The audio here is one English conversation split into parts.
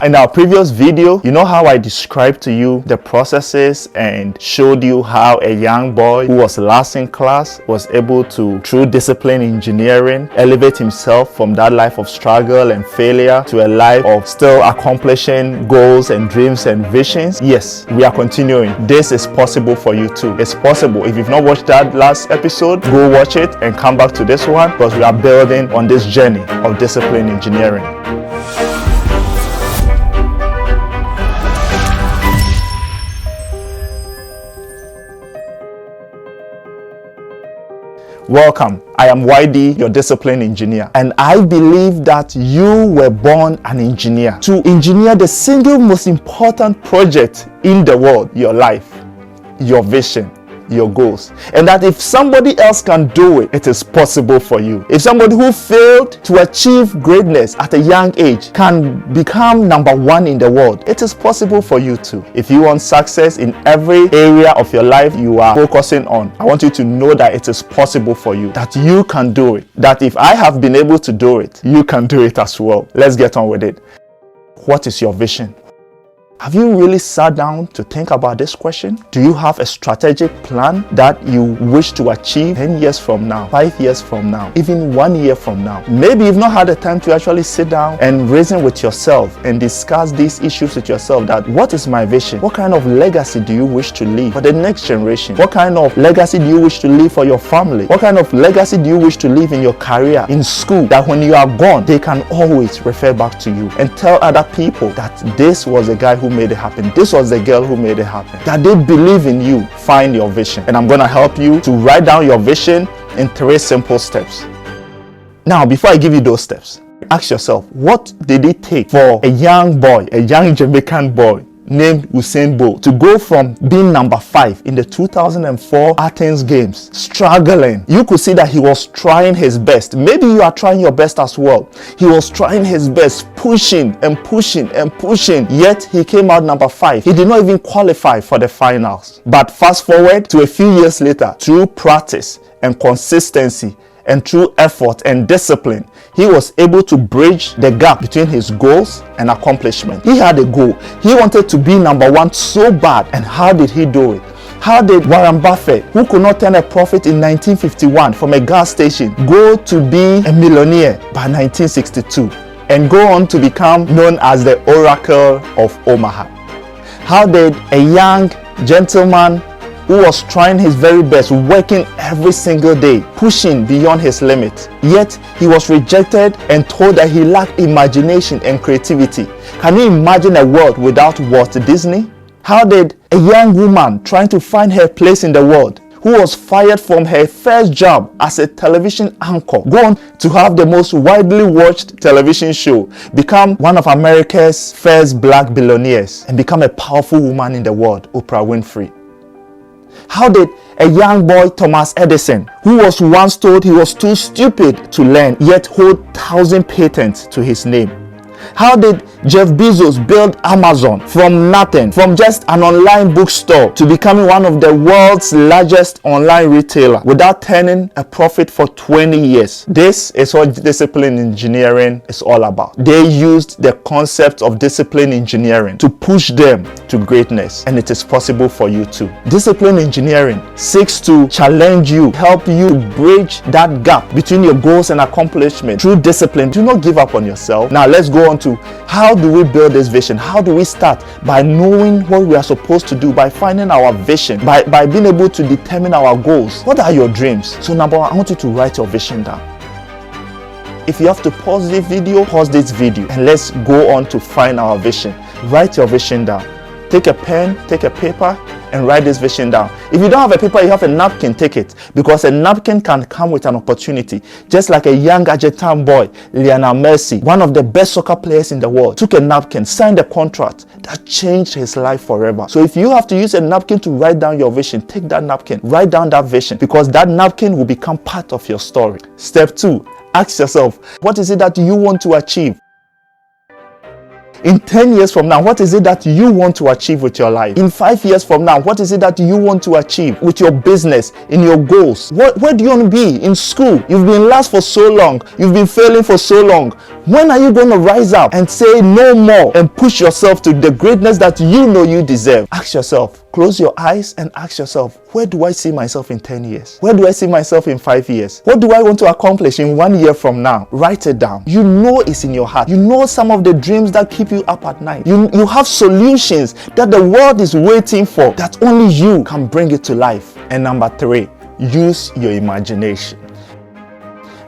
In our previous video, you know how I described to you the processes and showed you how a young boy who was last in class was able to, through discipline engineering, elevate himself from that life of struggle and failure to a life of still accomplishing goals and dreams and visions? Yes, we are continuing. This is possible for you too. It's possible. If you've not watched that last episode, go watch it and come back to this one, because we are building on this journey of discipline engineering. Welcome. I am YD, your discipline engineer, and I believe that you were born an engineer to engineer the single most important project in the world, your life, your vision, your goals, and that if somebody else can do it, it is possible for you. If somebody who failed to achieve greatness at a young age can become number one in the world, it is possible for you too. If you want success in every area of your life you are focusing on, I want you to know that it is possible for you, that you can do it, that if I have been able to do it, you can do it as well. Let's get on with it. What is your vision? Have you really sat down to think about this question? Do you have a strategic plan that you wish to achieve 10 years from now, 5 years from now, even 1 year from now? Maybe you've not had the time to actually sit down and reason with yourself and discuss these issues with yourself. That what is my vision? What kind of legacy do you wish to leave for the next generation? What kind of legacy do you wish to leave for your family? What kind of legacy do you wish to leave in your career, in school, that when you are gone, they can always refer back to you and tell other people that this was a guy who made it happen, this was the girl who made it happen, that they believe in you. Find your vision, and I'm going to help you to write down your vision in 3 simple steps. Now, before I give you those steps, ask yourself, what did it take for a young boy, a young Jamaican boy named Usain Bolt, to go from being number 5 in the 2004 Athens Games, struggling? You could see that he was trying his best. Maybe you are trying your best as well. He was trying his best, pushing and pushing and pushing, yet he came out number 5. He did not even qualify for the finals. But fast forward to a few years later, through practice and consistency and through effort and discipline, he was able to bridge the gap between his goals and accomplishment. He had a goal. He wanted to be number 1 so bad. And how did he do it? How did Warren Buffett, who could not turn a profit in 1951 from a gas station, go to be a millionaire by 1962 and go on to become known as the Oracle of Omaha? How did a young gentleman who was trying his very best, working every single day, pushing beyond his limit, yet he was rejected and told that he lacked imagination and creativity? Can you imagine a world without Walt Disney? How did a young woman trying to find her place in the world, who was fired from her first job as a television anchor, go on to have the most widely watched television show, become one of America's first black billionaires, and become a powerful woman in the world, Oprah Winfrey? How did a young boy, Thomas Edison, who was once told he was too stupid to learn, yet hold 1,000 patents to his name? How did Jeff Bezos build Amazon from nothing, from just an online bookstore, to becoming one of the world's largest online retailer without turning a profit for 20 years? This is what discipline engineering is all about. They used the concept of discipline engineering to push them to greatness, and it is possible for you too. Discipline engineering seeks to challenge you, help you to bridge that gap between your goals and accomplishment through discipline. Do not give up on yourself. Now let's go on to how do we build this vision. How do we start? By knowing what we are supposed to do, by finding our vision, by being able to determine our goals. What are your dreams? So number 1, I want you to write your vision down. If you have to pause this video and let's go on to find our vision. Write your vision down. Take a pen, take a paper, and write this vision down. If you don't have a paper, you have a napkin, take it, because a napkin can come with an opportunity. Just like a young Argentine boy, Lionel Messi, one of the best soccer players in the world, took a napkin, signed a contract that changed his life forever. So if you have to use a napkin to write down your vision, take that napkin, write down that vision, because that napkin will become part of your story. Step 2, ask yourself, what is it that you want to achieve? In 10 years from now, what is it that you want to achieve with your life? In 5 years from now, what is it that you want to achieve with your business, in your goals? Where do you want to be? In school, you've been last for so long. You've been failing for so long. When are you going to rise up and say no more and push yourself to the greatness that you know you deserve? Ask yourself, close your eyes and ask yourself, where do I see myself in 10 years? Where do I see myself in 5 years? What do I want to accomplish in 1 year from now? Write it down. You know it's in your heart. You know some of the dreams that keep you up at night. You have solutions that the world is waiting for, that only you can bring it to life. And number 3, use your imagination.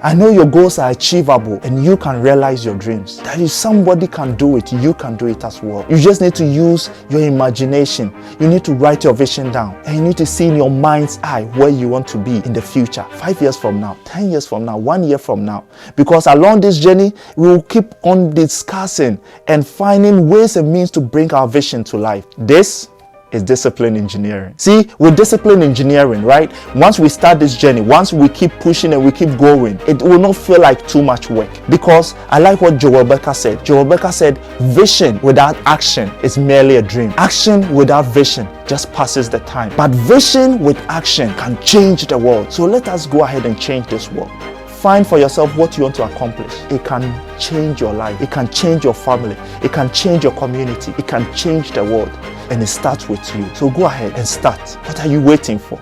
I know your goals are achievable and you can realize your dreams. That if somebody can do it, you can do it as well. You just need to use your imagination. You need to write your vision down and you need to see in your mind's eye where you want to be in the future. 5 years from now, 10 years from now, 1 year from now. Because along this journey, we will keep on discussing and finding ways and means to bring our vision to life. This is discipline engineering. See, with discipline engineering, right? Once we start this journey, once we keep pushing and we keep going, it will not feel like too much work. Because I like what Joel Becker said. Joel Becker said, vision without action is merely a dream. Action without vision just passes the time. But vision with action can change the world. So let us go ahead and change this world. Find for yourself what you want to accomplish. It can change your life. It can change your family. It can change your community. It can change the world. And it starts with you. So go ahead and start. What are you waiting for?